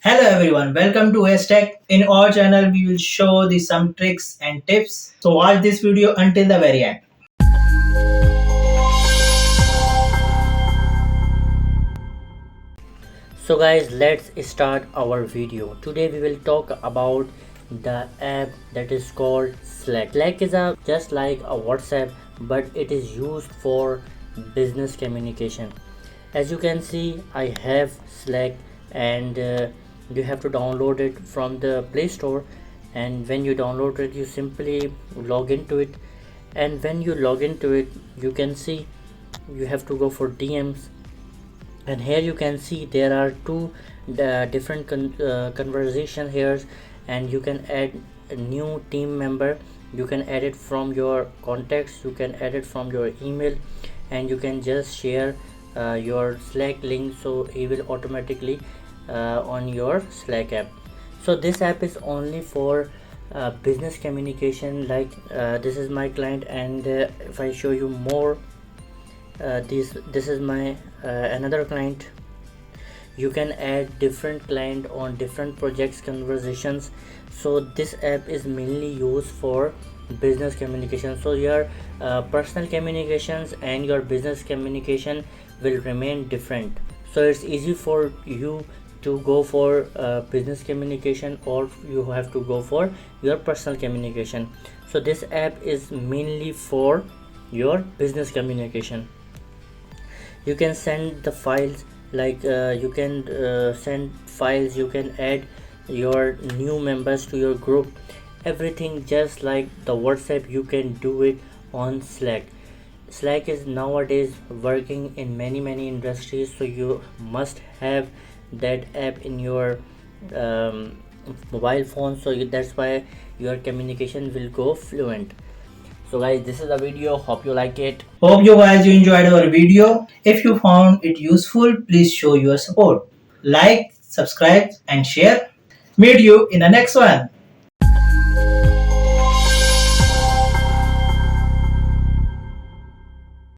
Hello everyone, welcome to Tech. In our channel, we will show some tricks and tips. So watch this video until the very end. So guys, let's start our video. Today we will talk about the app that is called Slack. Slack is just like a WhatsApp, but it is used for business communication. As you can see, I have Slack, and you have to download it from the Play Store. And when you download it, you simply log into it. And when you log into it, you can see you have to go for DMs, and here you can see there are two different conversation here, and you can add a new team member. You can add it from your contacts, you can add it from your email, and you can just share your Slack link, so it will automatically on your Slack app. So this app is only for business communication. Like this is my client, and if I show you more, this is my another client. You can add different client on different projects conversations. So this app is mainly used for business communication, so your personal communications and your business communication will remain different. So it's easy for you to go for business communication, or you have to go for your personal communication. So this app is mainly for your business communication. You can send the files, like you can send files, you can add your new members to your group, everything just like the WhatsApp. You can do it on Slack. Slack is nowadays working in many industries, so you must have that app in your mobile phone, so that's why your communication will go fluent. So guys, this is the video, hope you like it. Hope you enjoyed our video. If you found it useful, please show your support. Like, subscribe and share. Meet you in the next one.